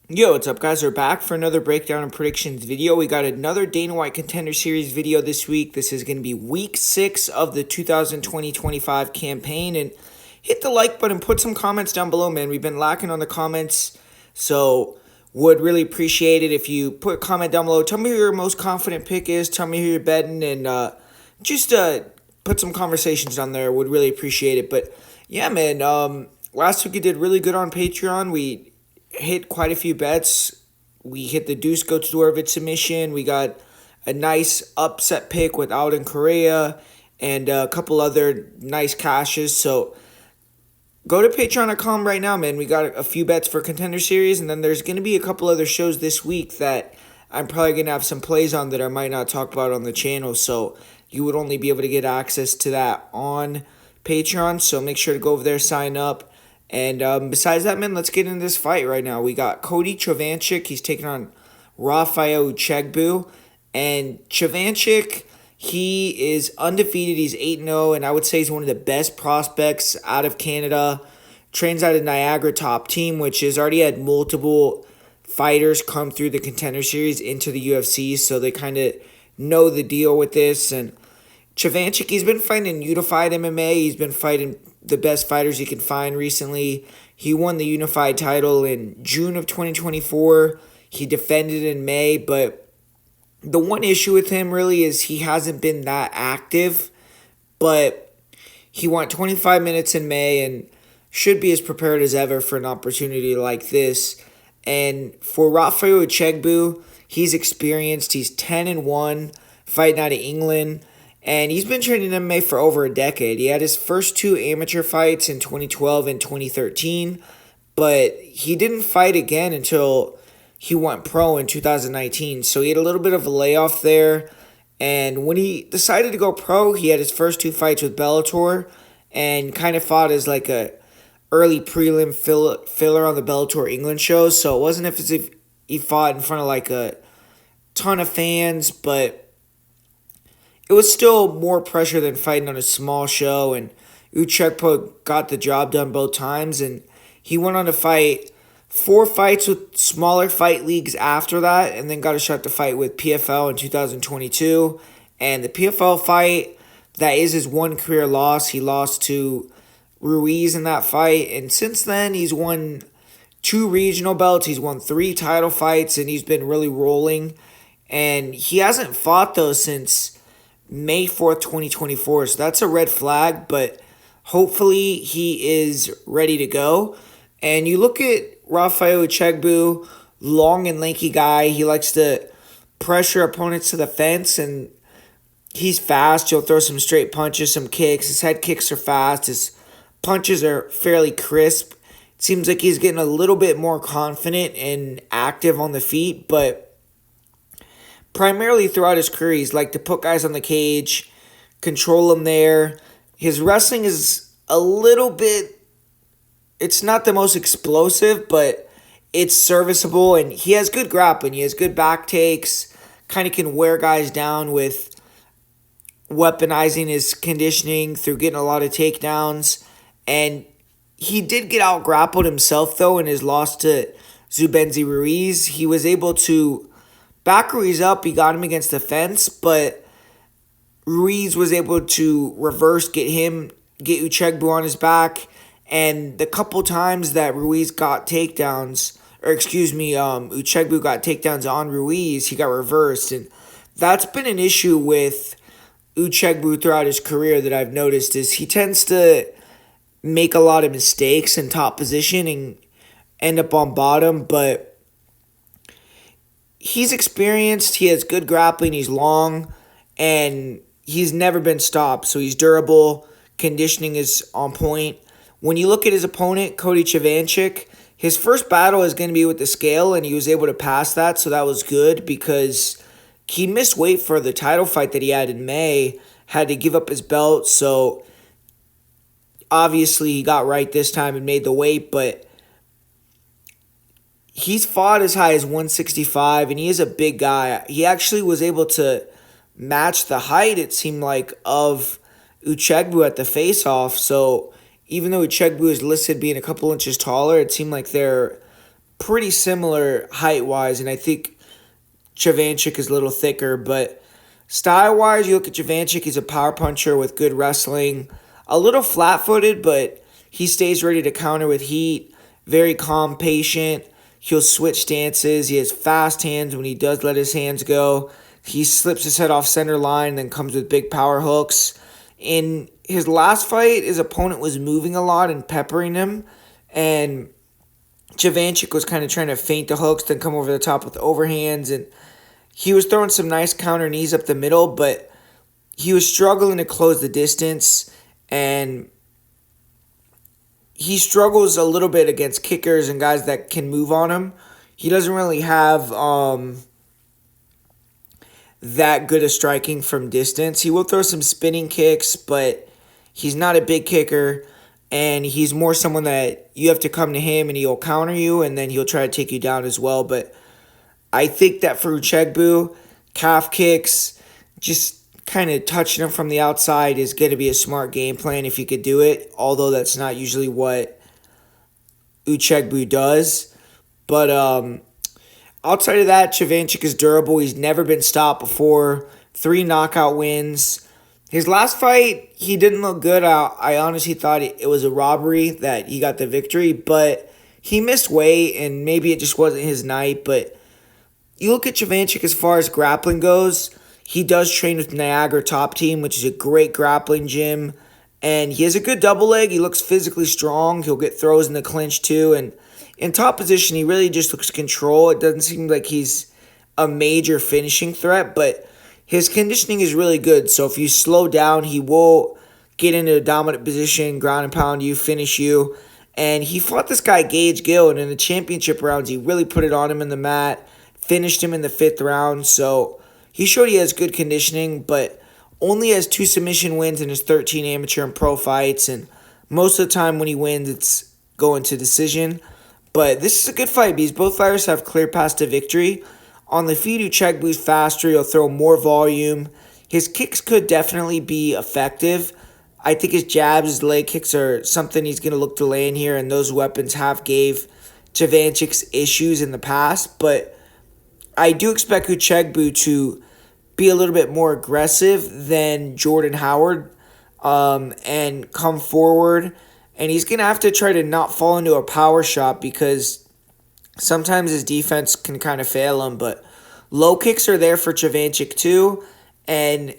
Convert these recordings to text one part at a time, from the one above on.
Yo, what's up, guys? We're back for another breakdown and predictions video. We got another Dana White Contender Series video this week. This is going to be week 6 of the 2020-25 campaign. And hit the like button, put some comments down below, man. We've been lacking on the comments, so would really appreciate it if you put a comment down below. Tell me who your most confident pick is. Tell me who you're betting, and just put some conversations down there. Would really appreciate it. But yeah, man, last week we did really good on Patreon. We hit quite a few bets. We hit the Dusko Todorovic submission. We got a nice upset pick with Alden Correa and a couple other nice cashes. So go to patreon.com right now, man. We got a few bets for Contender Series, and then there's going to be a couple other shows this week that I'm probably going to have some plays on that I might not talk about on the channel. So you would only be able to get access to that on Patreon. So make sure to go over there, sign up. And besides that, man, let's get into this fight right now. We got Cody Chovancek. He's taking on Raphael Uchegbu. And Chovancek, he is undefeated. He's 8-0, and I would say he's one of the best prospects out of Canada. Trains out of Niagara Top Team, which has already had multiple fighters come through the Contender Series into the UFC, so they kind of know the deal with this. And Chovancek, he's been fighting unified MMA. He's been fighting the best fighters he can find recently. He won the unified title in June of 2024. He defended in May, but the one issue with him really is he hasn't been that active, but he won 25 minutes in May and should be as prepared as ever for an opportunity like this. And for Raphael Uchegbu, he's experienced. He's 10-1, fighting out of England. And he's been training MMA for over a decade. He had his first 2 amateur fights in 2012 and 2013, but he didn't fight again until he went pro in 2019. So he had a little bit of a layoff there. And when he decided to go pro, he had his first 2 fights with Bellator and kind of fought as like a early prelim filler on the Bellator England shows. So it wasn't as if he fought in front of like a ton of fans, but it was still more pressure than fighting on a small show, and Uchegbu got the job done both times, and he went on to fight 4 fights with smaller fight leagues after that, and then got a shot to fight with PFL in 2022. And the PFL fight, that is his one career loss. He lost to Ruiz in that fight, and since then he's won 2 regional belts, he's won 3 title fights, and he's been really rolling. And he hasn't fought though since May 4th, 2024. So that's a red flag, but hopefully he is ready to go. And you look at Raphael Uchegbu, long and lanky guy. He likes to pressure opponents to the fence, and he's fast. He'll throw some straight punches, some kicks. His head kicks are fast. His punches are fairly crisp. It seems like he's getting a little bit more confident and active on the feet, but primarily throughout his career, he's liked to put guys on the cage, control them there. His wrestling is a little bit, it's not the most explosive, but it's serviceable, and he has good grappling. He has good back takes, kind of can wear guys down with weaponizing his conditioning through getting a lot of takedowns. And he did get out grappled himself, though, in his loss to Zubenzi Ruiz. He was able to back Ruiz up. He got him against the fence, but Ruiz was able to reverse, get Uchegbu on his back. And the couple times that Ruiz got takedowns, Uchegbu got takedowns on Ruiz, he got reversed. And that's been an issue with Uchegbu throughout his career that I've noticed, is he tends to make a lot of mistakes in top position and end up on bottom, but he's experienced, he has good grappling, he's long, and he's never been stopped. So he's durable, conditioning is on point. When you look at his opponent, Cody Chovancek, his first battle is going to be with the scale, and he was able to pass that, so that was good because he missed weight for the title fight that he had in May, had to give up his belt, so obviously he got right this time and made the weight, but he's fought as high as 165, and he is a big guy. He actually was able to match the height, it seemed like, of Uchegbu at the face-off. So even though Uchegbu is listed being a couple inches taller, it seemed like they're pretty similar height-wise, and I think Chovancek is a little thicker, but style-wise, you look at Chovancek, he's a power puncher with good wrestling, a little flat-footed, but he stays ready to counter with heat, very calm, patient. He'll switch stances. He has fast hands when he does let his hands go. He slips his head off center line and then comes with big power hooks. In his last fight, his opponent was moving a lot and peppering him, and Chovancek was kind of trying to feint the hooks, then come over the top with overhands, and he was throwing some nice counter knees up the middle, but he was struggling to close the distance, and he struggles a little bit against kickers and guys that can move on him. He doesn't really have that good of striking from distance. He will throw some spinning kicks, but he's not a big kicker, and he's more someone that you have to come to him and he'll counter you, and then he'll try to take you down as well. But I think that for Uchegbu, calf kicks, just kind of touching him from the outside is going to be a smart game plan if you could do it, although that's not usually what Uchegbu does. But outside of that, Chovancek is durable. He's never been stopped before. 3 knockout wins. His last fight, he didn't look good. I honestly thought it was a robbery that he got the victory, but he missed weight, and maybe it just wasn't his night. But you look at Chovancek as far as grappling goes, he does train with Niagara Top Team, which is a great grappling gym, and he has a good double leg. He looks physically strong. He'll get throws in the clinch too, and in top position, he really just looks control. It doesn't seem like he's a major finishing threat, but his conditioning is really good. So if you slow down, he will get into a dominant position, ground and pound you, finish you. And he fought this guy, Gage Gill, and in the championship rounds, he really put it on him in the mat, finished him in the 5th round. So he showed he has good conditioning, but only has 2 submission wins in his 13 amateur and pro fights. And most of the time when he wins, it's going to decision. But this is a good fight because both fighters have clear paths to victory. On the feet, Uchegbu's faster. He'll throw more volume. His kicks could definitely be effective. I think his jabs, his leg kicks are something he's going to look to land here, and those weapons have gave Chovancek's issues in the past. But I do expect Uchegbu to be a little bit more aggressive than Jordan Howard and come forward. And he's going to have to try to not fall into a power shot because sometimes his defense can kind of fail him. But low kicks are there for Chovancek too. And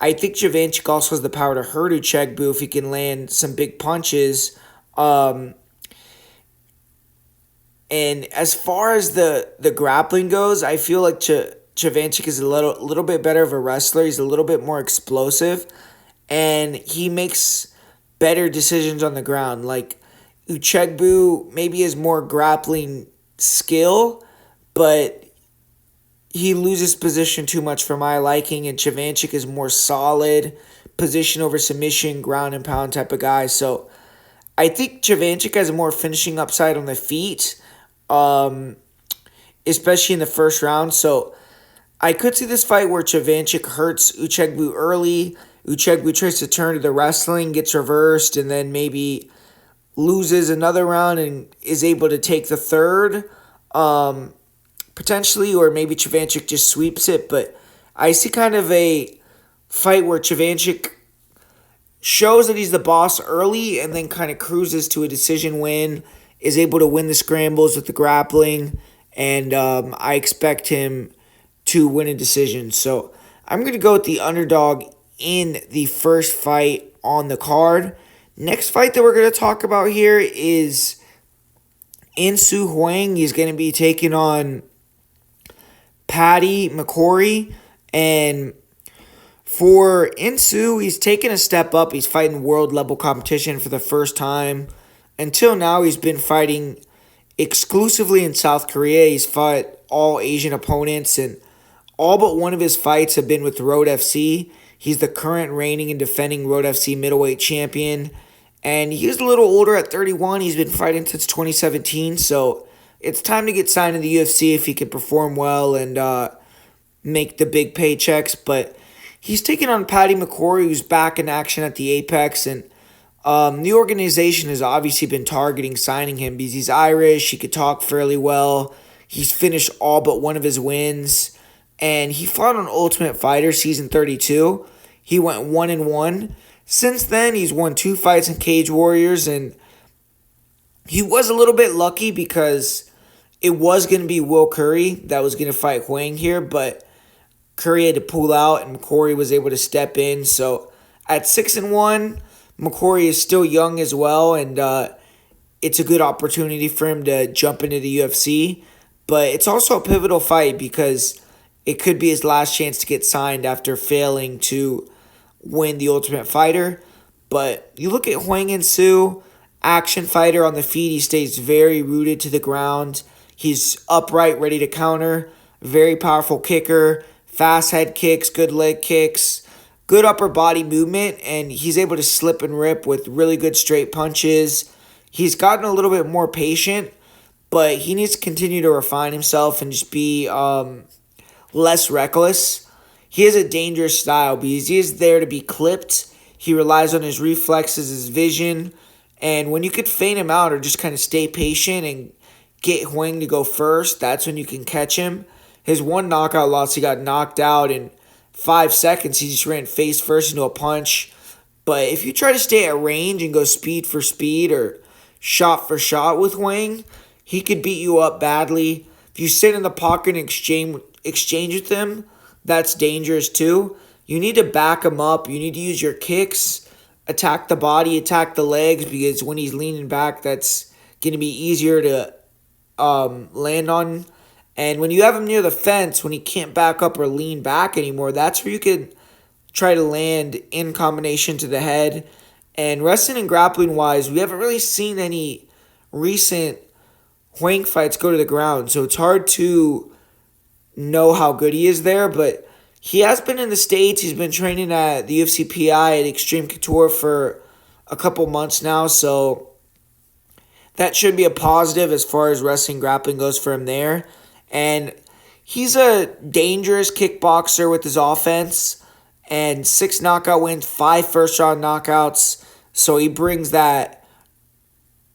I think Chovancek also has the power to hurt Uchegbu if he can land some big punches. And as far as the grappling goes, I feel like Chovancek is a little bit better of a wrestler. He's a little bit more explosive. And he makes better decisions on the ground. Like Uchegbu maybe has more grappling skill, but he loses position too much for my liking, and Chovancek is more solid, position over submission, ground and pound type of guy. So I think Chovancek has a more finishing upside on the feet, especially in the first round. So I could see this fight where Chovancek hurts Uchegbu early. Uchegbu tries to turn to the wrestling, gets reversed, and then maybe loses another round and is able to take the third, potentially, or maybe Chovancek just sweeps it. But I see kind of a fight where Chovancek shows that he's the boss early and then kind of cruises to a decision win, is able to win the scrambles with the grappling, and I expect him to win a decision. So I'm going to go with the underdog in the first fight on the card. Next fight that we're going to talk about here is Hwang. He's going to be taking on Paddy McCorry. And for Insu, he's taken a step up. He's fighting world level competition for the first time. Until now, he's been fighting exclusively in South Korea. He's fought all Asian opponents, and all but one of his fights have been with Road FC. He's the current reigning and defending Road FC middleweight champion. And he's a little older at 31. He's been fighting since 2017. So it's time to get signed to the UFC if he can perform well and make the big paychecks. But he's taking on Paddy McCorry, who's back in action at the Apex. And The organization has obviously been targeting signing him because he's Irish. He could talk fairly well. He's finished all but one of his wins. And he fought on Ultimate Fighter Season 32. He went 1-1. Since then, he's won 2 fights in Cage Warriors. And he was a little bit lucky because it was going to be Will Curry that was going to fight Hwang here. But Curry had to pull out and McCorry was able to step in. So at 6-1, McCorry is still young as well, and it's a good opportunity for him to jump into the UFC. But it's also a pivotal fight because it could be his last chance to get signed after failing to win the Ultimate Fighter. But you look at Hwang and Soo, action fighter on the feet. He stays very rooted to the ground. He's upright, ready to counter. Very powerful kicker. Fast head kicks, good leg kicks. Good upper body movement, and he's able to slip and rip with really good straight punches. He's gotten a little bit more patient, but he needs to continue to refine himself and just be less reckless. He has a dangerous style because he is there to be clipped. He relies on his reflexes, his vision, and when you could feint him out or just kind of stay patient and get Hwang to go first, that's when you can catch him. His one knockout loss, he got knocked out in 5 seconds. He just ran face first into a punch. But if you try to stay at range and go speed for speed or shot for shot with Hwang, he could beat you up badly. If you sit in the pocket and exchange with him, that's dangerous too. You need to back him up. You need to use your kicks, attack the body, attack the legs, because when he's leaning back, that's going to be easier to land on. And when you have him near the fence, when he can't back up or lean back anymore, that's where you can try to land in combination to the head. And wrestling and grappling wise, we haven't really seen any recent Hwang fights go to the ground. So it's hard to know how good he is there. But he has been in the States. He's been training at the UFC PI at Extreme Couture for a couple months now. So that should be a positive as far as wrestling grappling goes for him there. And he's a dangerous kickboxer with his offense. And 6 knockout wins, 5 first-round knockouts. So he brings that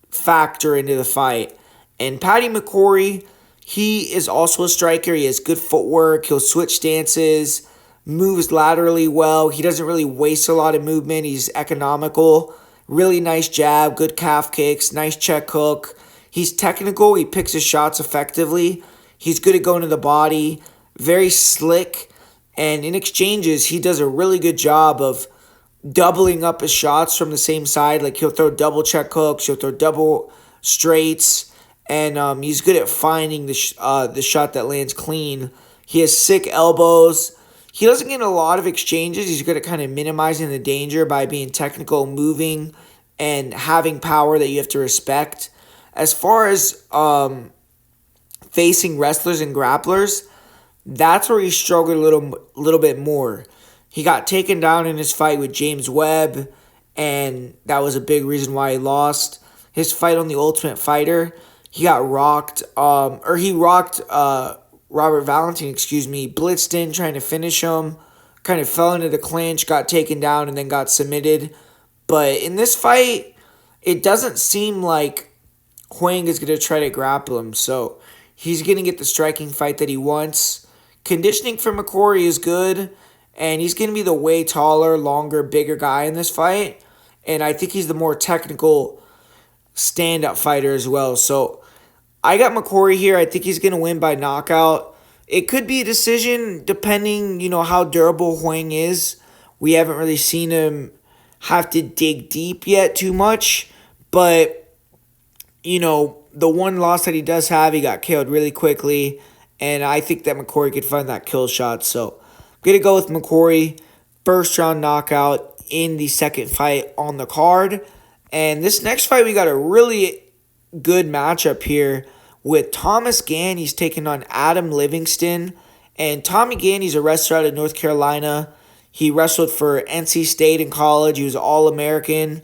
factor into the fight. And Paddy McCorry, he is also a striker. He has good footwork. He'll switch stances, moves laterally well. He doesn't really waste a lot of movement. He's economical. Really nice jab, good calf kicks, nice check hook. He's technical. He picks his shots effectively. He's good at going to the body, very slick, and in exchanges, he does a really good job of doubling up his shots from the same side. Like, he'll throw double check hooks, he'll throw double straights, and he's good at finding the shot that lands clean. He has sick elbows. He doesn't get a lot of exchanges. He's good at kind of minimizing the danger by being technical, moving, and having power that you have to respect. As far as facing wrestlers and grapplers, that's where he struggled a little bit more. He got taken down in his fight with James Webb, and that was a big reason why he lost. His fight on the Ultimate Fighter, he got rocked, he rocked Robert Valentin, blitzed in trying to finish him, kind of fell into the clinch, got taken down, and then got submitted. But in this fight, it doesn't seem like Hwang is going to try to grapple him, so he's going to get the striking fight that he wants. Conditioning for McCorry is good, and he's going to be the way taller, longer, bigger guy in this fight. And I think he's the more technical stand-up fighter as well. So I got McCorry here. I think he's going to win by knockout. It could be a decision depending, how durable Hwang is. We haven't really seen him have to dig deep yet too much. But, the one loss that he does have, he got killed really quickly. And I think that McCorry could find that kill shot. So I'm going to go with McCorry. First round knockout in the second fight on the card. And this next fight, we got a really good matchup here with Thomas Gantt. He's taking on Adam Livingston. And Tommy Gantt, he's a wrestler out of North Carolina. He wrestled for NC State in college. He was All-American.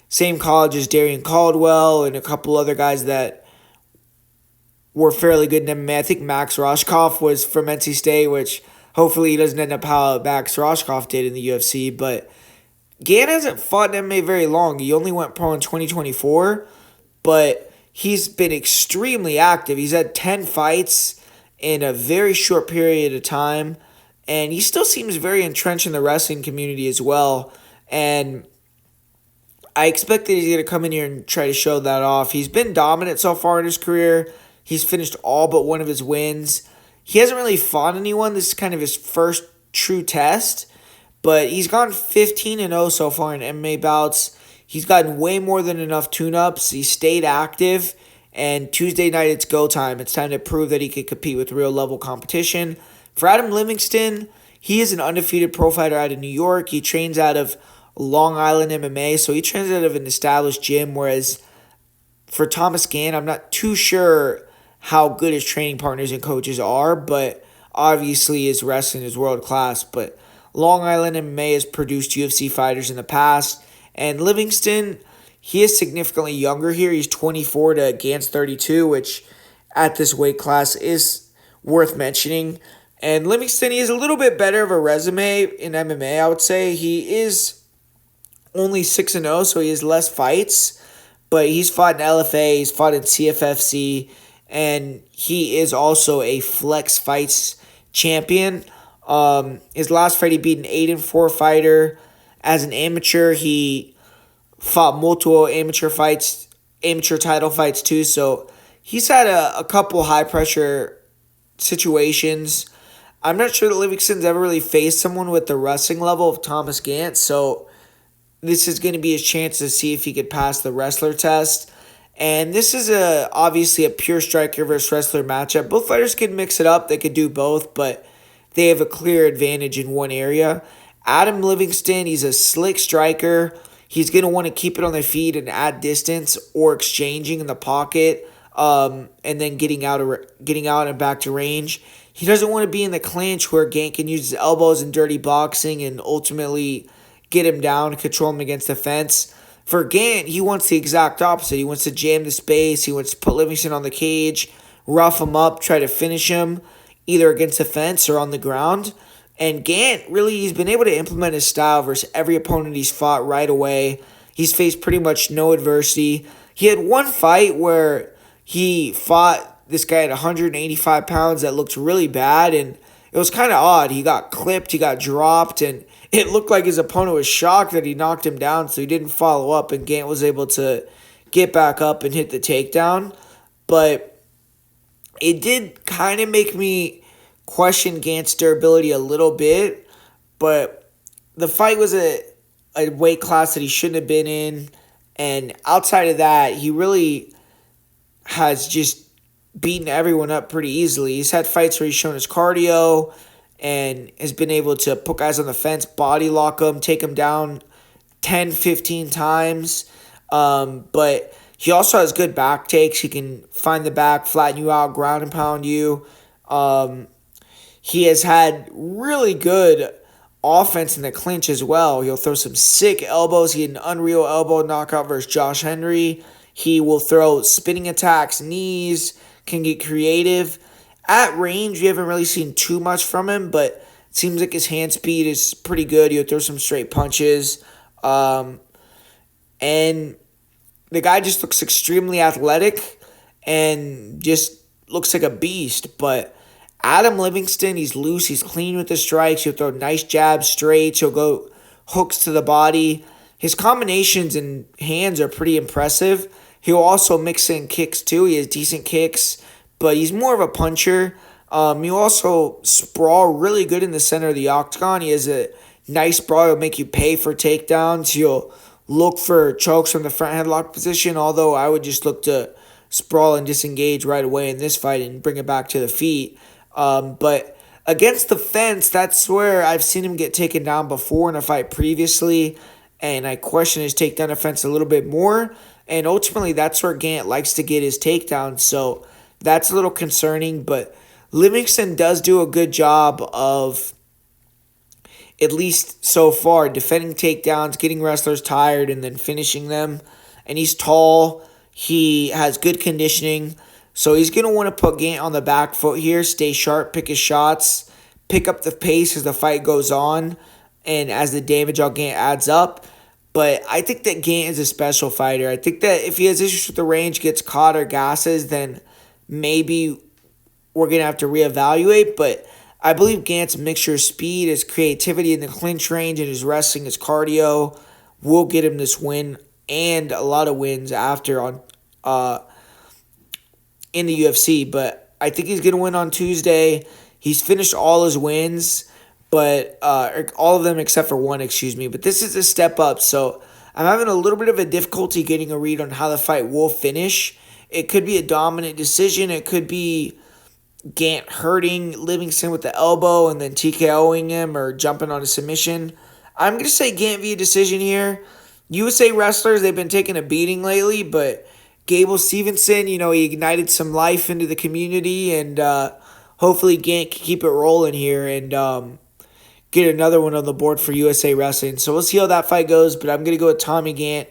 Same college as Darian Caldwell and a couple other guys that were fairly good in MMA. I think Max Roscoff was from NC State, which hopefully he doesn't end up how Max Roscoff did in the UFC. But Gantt hasn't fought in MMA very long. He only went pro in 2024, but he's been extremely active. He's had 10 fights in a very short period of time, and he still seems very entrenched in the wrestling community as well. And I expect that he's going to come in here and try to show that off. He's been dominant so far in his career. He's finished all but one of his wins. He hasn't really fought anyone. This is kind of his first true test. But he's gone 15-0 so far in MMA bouts. He's gotten way more than enough tune-ups. He stayed active. And Tuesday night, it's go time. It's time to prove that he could compete with real-level competition. For Adam Livingston, he is an undefeated pro fighter out of New York. He trains out of Long Island MMA, so he trains out of an established gym, whereas for Thomas Gantt, I'm not too sure how good his training partners and coaches are, but obviously his wrestling is world-class. But Long Island MMA has produced UFC fighters in the past, and Livingston, he is significantly younger here. He's 24 to Gantt's 32, which at this weight class is worth mentioning. And Livingston, he has a little bit better of a resume in MMA, I would say. He is only 6-0, so he has less fights, but he's fought in LFA, he's fought in CFFC, and he is also a flex fights champion. His last fight, he beat an 8-4 fighter. As an amateur, he fought multiple amateur fights, amateur title fights too, so he's had a couple high-pressure situations. I'm not sure that Livingston's ever really faced someone with the wrestling level of Thomas Gantt, so this is going to be his chance to see if he could pass the wrestler test. And this is obviously a pure striker versus wrestler matchup. Both fighters can mix it up. They could do both, but they have a clear advantage in one area. Adam Livingston, he's a slick striker. He's going to want to keep it on their feet and add distance or exchanging in the pocket and then getting out and back to range. He doesn't want to be in the clinch where Gantt can use his elbows in dirty boxing and ultimately get him down and control him against the fence. For Gantt, he wants the exact opposite. He wants to jam the space. He wants to put Livingston on the cage, rough him up, try to finish him either against the fence or on the ground. And Gantt, really, he's been able to implement his style versus every opponent he's fought right away. He's faced pretty much no adversity. He had one fight where he fought this guy at 185 pounds that looked really bad, and it was kind of odd. He got clipped, he got dropped, and it looked like his opponent was shocked that he knocked him down, so he didn't follow up, and Gantt was able to get back up and hit the takedown. But it did kind of make me question Gantt's durability a little bit, but the fight was a weight class that he shouldn't have been in, and outside of that, he really has just beaten everyone up pretty easily. He's had fights where he's shown his cardio and has been able to put guys on the fence, body lock them, take them down 10, 15 times. But he also has good back takes. He can find the back, flatten you out, ground and pound you. He has had really good offense in the clinch as well. He'll throw some sick elbows. He had an unreal elbow knockout versus Josh Henry. He will throw spinning attacks, knees, can get creative. At range, we haven't really seen too much from him, but it seems like his hand speed is pretty good. He'll throw some straight punches. And the guy just looks extremely athletic and just looks like a beast. But Adam Livingston, he's loose. He's clean with the strikes. He'll throw nice jabs, straights. He'll go hooks to the body. His combinations and hands are pretty impressive. He'll also mix in kicks too. He has decent kicks, but he's more of a puncher. He'll also sprawl really good in the center of the octagon. He has a nice sprawl. He'll make you pay for takedowns. He'll look for chokes from the front headlock position, although I would just look to sprawl and disengage right away in this fight and bring it back to the feet. But against the fence, that's where I've seen him get taken down before in a fight previously, and I question his takedown defense a little bit more. And ultimately, that's where Gantt likes to get his takedowns, so that's a little concerning. But Livingston does do a good job of, at least so far, defending takedowns, getting wrestlers tired, and then finishing them. And he's tall. He has good conditioning. So he's going to want to put Gantt on the back foot here, stay sharp, pick his shots, pick up the pace as the fight goes on, and as the damage on Gantt adds up. But I think that Gantt is a special fighter. I think that if he has issues with the range, gets caught or gasses, then maybe we're going to have to reevaluate. But I believe Gantt's mixture of speed, his creativity in the clinch range, and his wrestling, his cardio will get him this win and a lot of wins after on in the UFC. But I think he's going to win on Tuesday. He's finished all his wins, but all of them except for one, excuse me. But this is a step up, so I'm having a little bit of a difficulty getting a read on how the fight will finish. It could be a dominant decision. It could be Gantt hurting Livingston with the elbow and then TKOing him or jumping on a submission. I'm going to say Gantt via decision here. USA wrestlers, they've been taking a beating lately, but Gable Stevenson, he ignited some life into the community, and hopefully Gantt can keep it rolling here and get another one on the board for USA Wrestling. So we'll see how that fight goes, but I'm going to go with Tommy Gantt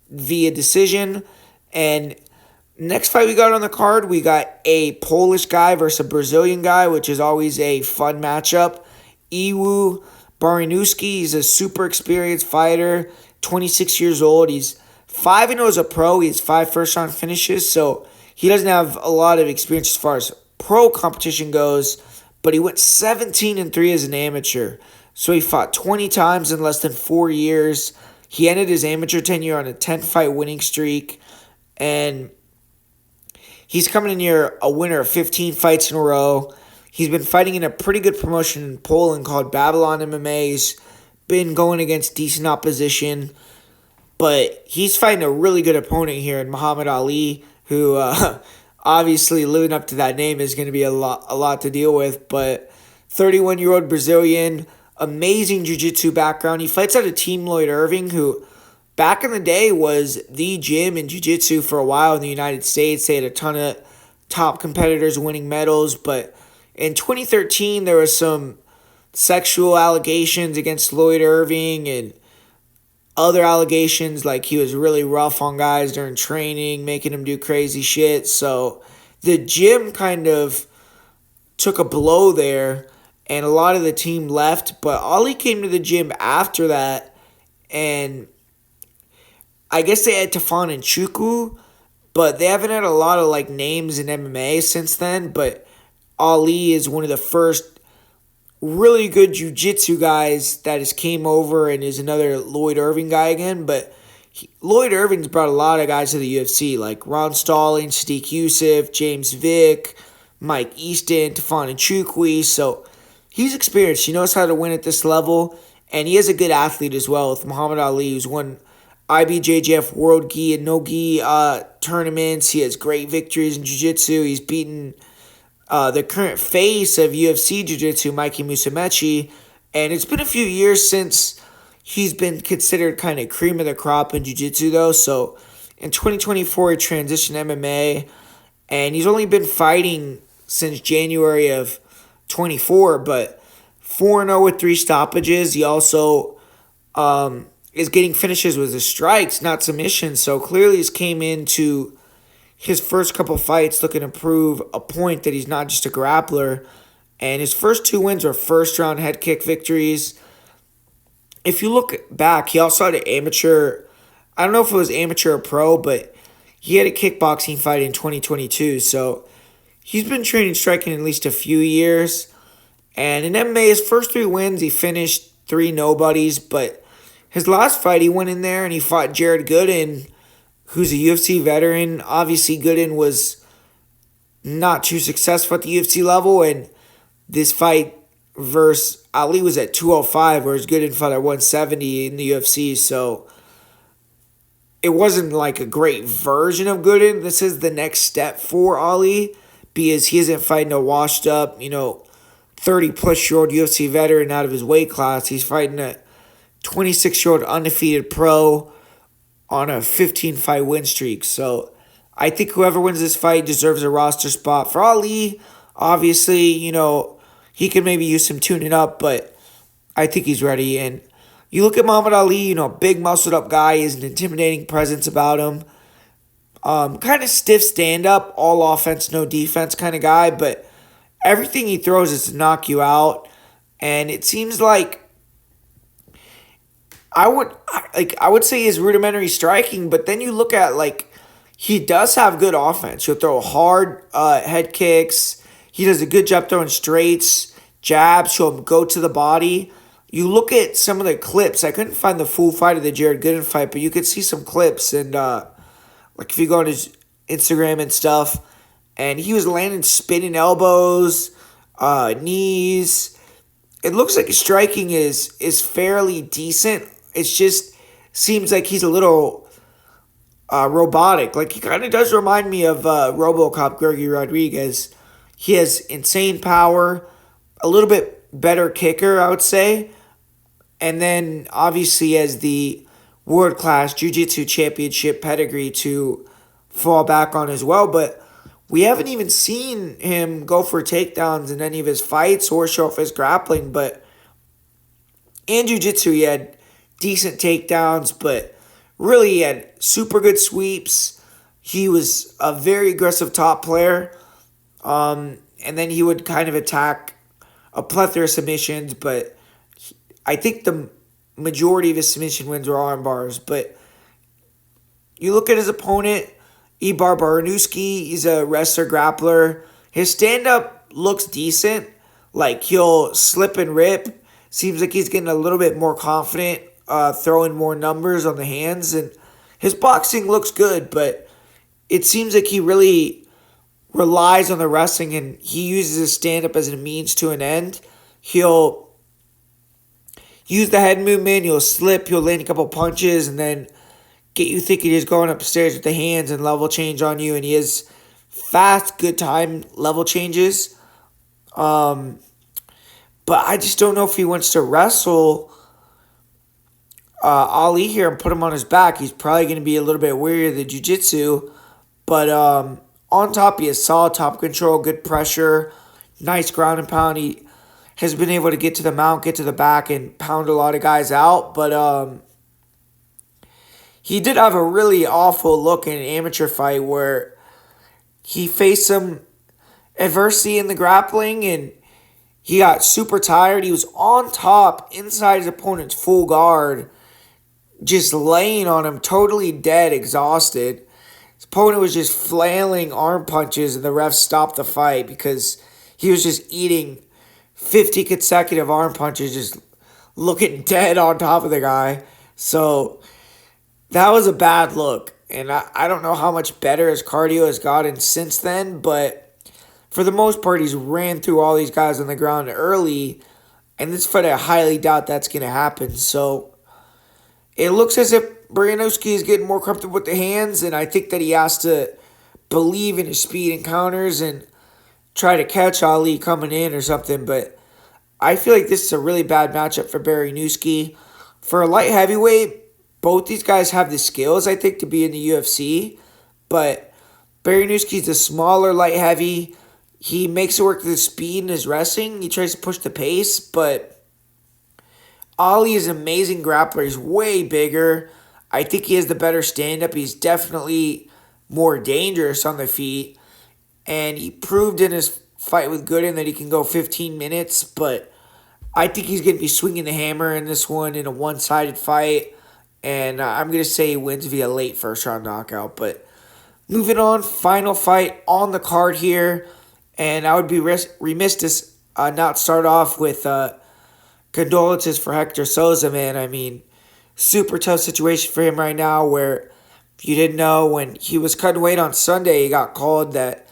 via decision. And next fight we got on the card, we got a Polish guy versus a Brazilian guy, which is always a fun matchup. Iwo Baraniewski, he's a super experienced fighter, 26 years old. He's 5-0 as a pro. He has 5 first-round finishes, so he doesn't have a lot of experience as far as pro competition goes, but he went 17-3 as an amateur. So he fought 20 times in less than 4 years. He ended his amateur tenure on a 10-fight winning streak, and he's coming in here a winner of 15 fights in a row. He's been fighting in a pretty good promotion in Poland called Babylon MMA. He's been going against decent opposition, but he's fighting a really good opponent here in Mahamed Ali, who obviously living up to that name is going to be a lot to deal with. But 31-year-old Brazilian, amazing jiu-jitsu background. He fights out of Team Lloyd Irving, who back in the day was the gym in jiu-jitsu for a while in the United States. They had a ton of top competitors winning medals, but in 2013 there was some sexual allegations against Lloyd Irving and other allegations, like he was really rough on guys during training, making them do crazy shit. So the gym kind of took a blow there, and a lot of the team left. But Ali came to the gym after that, and I guess they had Tafon and Chuku, but they haven't had a lot of names in MMA since then. But Ali is one of the first really good jiu-jitsu guys that has came over and is another Lloyd Irving guy again. But Lloyd Irving's brought a lot of guys to the UFC, like Ron Stalling, Sadiq Youssef, James Vick, Mike Easton, Tafon Nchukwi. So he's experienced. He knows how to win at this level, and he is a good athlete as well with Mahamed Ali, who's won IBJJF World Gi and No Gi tournaments. He has great victories in jiu-jitsu. He's beaten the current face of UFC Jiu-Jitsu, Mikey Musumeci, and it's been a few years since he's been considered kind of cream of the crop in Jiu-Jitsu, though. So in 2024, he transitioned MMA, and he's only been fighting since January of 24, but 4-0 with 3 stoppages. He also is getting finishes with his strikes, not submissions, so clearly he's came into his first couple fights looking to prove a point that he's not just a grappler. And his first 2 wins were first-round head kick victories. If you look back, he also had an amateur, I don't know if it was amateur or pro, but he had a kickboxing fight in 2022. So he's been training striking at least a few years. And in MMA, his first 3 wins, he finished 3 nobodies. But his last fight, he went in there and he fought Jared Gooden, who's a UFC veteran. Obviously, Gooden was not too successful at the UFC level, and this fight versus Ali was at 205, whereas Gooden fought at 170 in the UFC, so it wasn't like a great version of Gooden. This is the next step for Ali, because he isn't fighting a washed-up, 30-plus-year-old UFC veteran out of his weight class. He's fighting a 26-year-old undefeated pro on a 15-fight win streak. So I think whoever wins this fight deserves a roster spot. For Ali, obviously, he could maybe use some tuning up, but I think he's ready. And you look at Muhammad Ali, big muscled up guy, he has an intimidating presence about him. Kind of stiff stand-up, all offense, no defense kind of guy, but everything he throws is to knock you out. And it seems like I would say his rudimentary striking, but then you look at like he does have good offense. He'll throw hard head kicks. He does a good job throwing straights, jabs. He'll go to the body. You look at some of the clips. I couldn't find the full fight of the Jared Gooden fight, but you could see some clips and like if you go on his Instagram and stuff, and he was landing spinning elbows, knees. It looks like his striking is fairly decent. It's just seems like he's a little robotic. Like he kind of does remind me of RoboCop Gregory Rodriguez. He has insane power, a little bit better kicker, I would say, and then obviously has the world class Jiu-Jitsu championship pedigree to fall back on as well. But we haven't even seen him go for takedowns in any of his fights or show off his grappling. But in Jiu-Jitsu, he had decent takedowns, but really he had super good sweeps. He was a very aggressive top player. And then he would kind of attack a plethora of submissions, but I think the majority of his submission wins were arm bars. But you look at his opponent, Iwo Baraniewski, he's a wrestler grappler. His stand-up looks decent. Like he'll slip and rip. Seems like he's getting a little bit more confident, throwing more numbers on the hands. And his boxing looks good, but it seems like he really relies on the wrestling and he uses his stand-up as a means to an end. He'll use the head movement, he'll slip, he'll land a couple punches, and then get you thinking he's going upstairs with the hands and level change on you. And he has fast, good time level changes. But I just don't know if he wants to wrestle Ali here and put him on his back. He's probably going to be a little bit weary of the jiu-jitsu. But on top, he has solid top control, good pressure, nice ground and pound. He has been able to get to the mount, get to the back, and pound a lot of guys out. But he did have a really awful look in an amateur fight where he faced some adversity in the grappling and he got super tired. He was on top, inside his opponent's full guard, just laying on him, totally dead, exhausted. His opponent was just flailing arm punches, and the ref stopped the fight because he was just eating 50 consecutive arm punches, just looking dead on top of the guy. So that was a bad look. And I don't know how much better his cardio has gotten since then, but for the most part, he's ran through all these guys on the ground early, and this fight, I highly doubt that's going to happen. So it looks as if Baraniewski is getting more comfortable with the hands, and I think that he has to believe in his speed and counters and try to catch Ali coming in or something. But I feel like this is a really bad matchup for Baraniewski. For a light heavyweight, both these guys have the skills, I think, to be in the UFC, but Baraniewski's a smaller light heavy. He makes it work with his speed and his wrestling. He tries to push the pace, but Ali is an amazing grappler. He's way bigger. I think he has the better stand-up. He's definitely more dangerous on the feet. And he proved in his fight with Gooden that he can go 15 minutes, but I think he's going to be swinging the hammer in this one in a one-sided fight. And I'm going to say he wins via late first-round knockout. But moving on, final fight on the card here. And I would be remiss to not start off with condolences for Hector Sosa, man. I mean, super tough situation for him right now where, if you didn't know, when he was cutting weight on Sunday, he got called that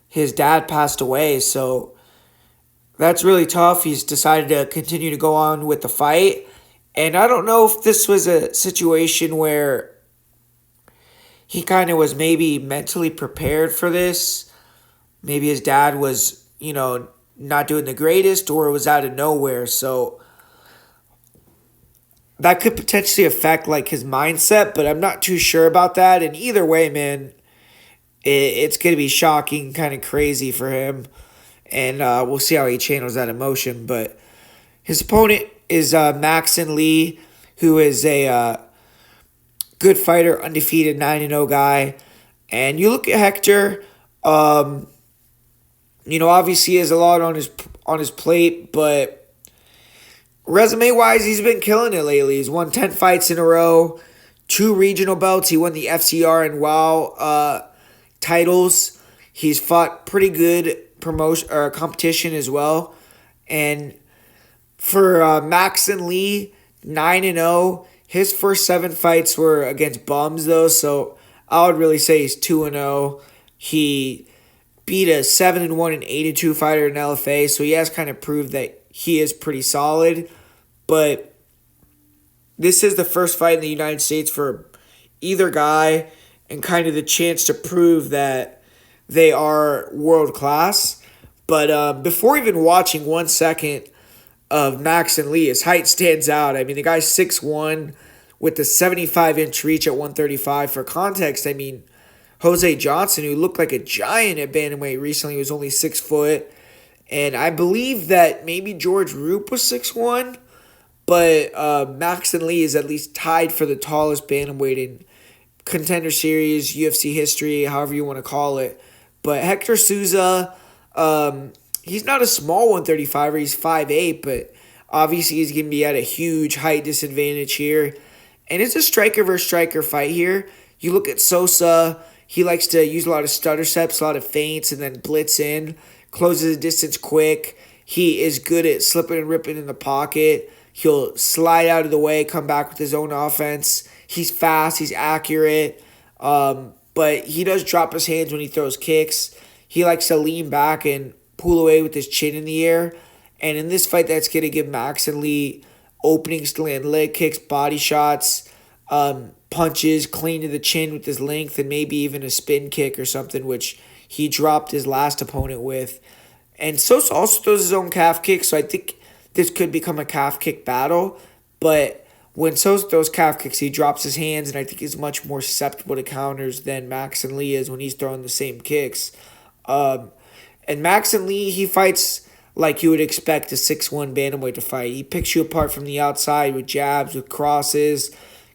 his dad passed away. So that's really tough. He's decided to continue to go on with the fight. And I don't know if this was a situation where he kind of was maybe mentally prepared for this. Maybe his dad was, not doing the greatest, or it was out of nowhere. So that could potentially affect his mindset, but I'm not too sure about that. And either way, man, it's going to be shocking, kind of crazy for him. And we'll see how he channels that emotion. But his opponent is Mackson Lee, who is a good fighter, undefeated 9-0 guy. And you look at Hector, obviously he has a lot on his plate, but Resume-wise, he's been killing it lately. He's won 10 fights in a row, 2 regional belts. He won the FCR and WOW titles. He's fought pretty good promotion or competition as well. And for Mackson Lee, 9-0. His first 7 fights were against bums, though, so I would really say he's 2-0. He beat a 7-1 and 8-2 fighter in LFA, so he has kind of proved that he is pretty solid. But this is the first fight in the United States for either guy, and kind of the chance to prove that they are world class. But before even watching 1 second of Mackson Lee, his height stands out. I mean, the guy's 6'1", with the 75-inch reach at 135. For context, I mean, Jose Johnson, who looked like a giant at bantamweight recently, was only 6 foot. And I believe that maybe George Roop was 6'1", but Mackson Lee is at least tied for the tallest bantamweight in Contender Series, UFC history, however you want to call it. But Hector Souza, he's not a small 135er, he's 5'8", but obviously he's going to be at a huge height disadvantage here. And it's a striker versus striker fight here. You look at Sosa, he likes to use a lot of stutter steps, a lot of feints, and then blitz in, closes the distance quick. He is good at slipping and ripping in the pocket. He'll slide out of the way, come back with his own offense. He's fast, he's accurate, but he does drop his hands when he throws kicks. He likes to lean back and pull away with his chin in the air. And in this fight, that's going to give Mackson Lee openings to land leg kicks, body shots, punches clean to the chin with his length, and maybe even a spin kick or something, which he dropped his last opponent with. And Sosa also throws his own calf kick, so I think this could become a calf kick battle. But when Sosa throws calf kicks, he drops his hands, and I think he's much more susceptible to counters than Mackson Lee is when he's throwing the same kicks. And Mackson Lee, he fights like you would expect a 6'1" bantamweight to fight. He picks you apart from the outside with jabs, with crosses,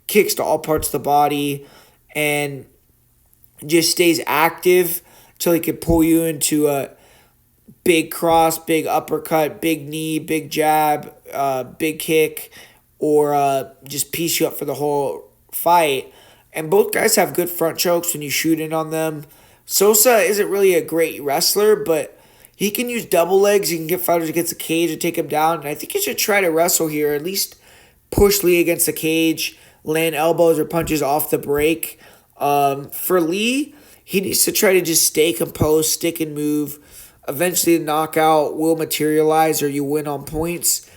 kicks to all parts of the body, and just stays active until he can pull you into a big cross, big uppercut, big knee, big jab, big kick, or just piece you up for the whole fight. And both guys have good front chokes when you shoot in on them. Sosa isn't really a great wrestler, but he can use double legs. He can get fighters against the cage and take him down. And I think he should try to wrestle here, at least push Lee against the cage, land elbows or punches off the break. For Lee, he needs to try to just stay composed, stick and move. Eventually, the knockout will materialize or you win on points.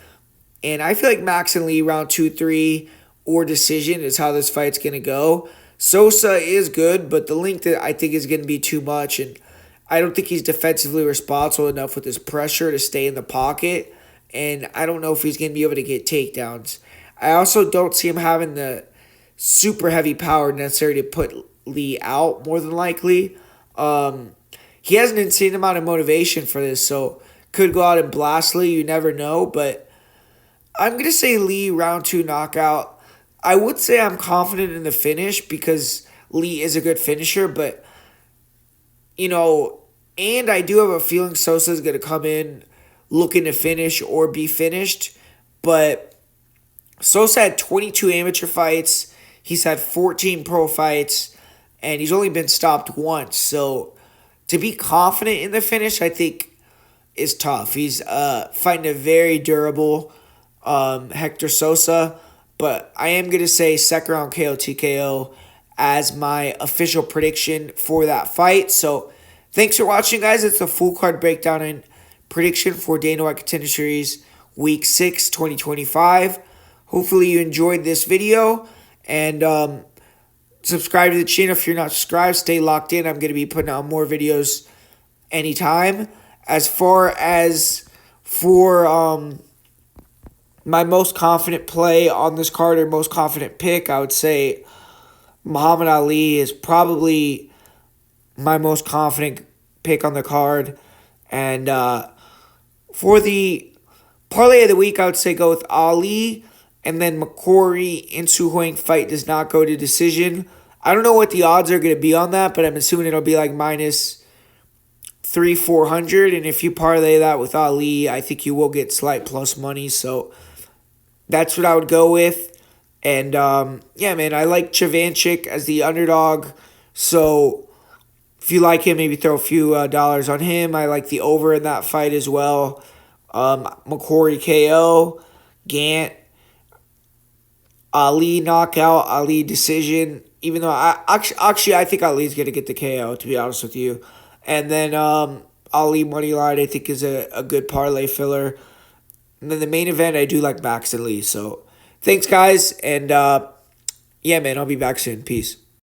And I feel like Mackson Lee, round 2-3 or decision is how this fight's going to go. Sosa is good, but the length I think is going to be too much. And I don't think he's defensively responsible enough with his pressure to stay in the pocket. And I don't know if he's going to be able to get takedowns. I also don't see him having the super heavy power necessary to put Lee out, more than likely. He has an insane amount of motivation for this, so could go out and blast Lee. You never know, but I'm going to say Lee round 2 knockout. I would say I'm confident in the finish because Lee is a good finisher, but, and I do have a feeling Sosa is going to come in looking to finish or be finished, but Sosa had 22 amateur fights. He's had 14 pro fights, and he's only been stopped once. So to be confident in the finish, I think, is tough. He's fighting a very durable Hector Sosa, but I am going to say second round KO TKO as my official prediction for that fight. So thanks for watching, guys. It's the full card breakdown and prediction for Dana White Contender Series Week 6, 2025. Hopefully you enjoyed this video, and subscribe to the channel if you're not subscribed. Stay locked in. I'm going to be putting out more videos anytime. As far as for my most confident play on this card, or most confident pick, I would say Mahamed Ali is probably my most confident pick on the card. And for the parlay of the week, I would say go with Ali, and then McCorry into Hwang fight does not go to decision. I don't know what the odds are going to be on that, but I'm assuming it'll be like minus 300-400. And if you parlay that with Ali, I think you will get slight plus money. So that's what I would go with. And yeah, man, I like Chovancek as the underdog. So if you like him, maybe throw a few dollars on him. I like the over in that fight as well. McCorry KO, Gantt, Ali knockout, Ali decision. Even though I think Ali's gonna get the KO, to be honest with you. And then Ali money line I think is a good parlay filler. And then the main event I do like Mackson Lee. So thanks guys, and yeah, man, I'll be back soon. Peace.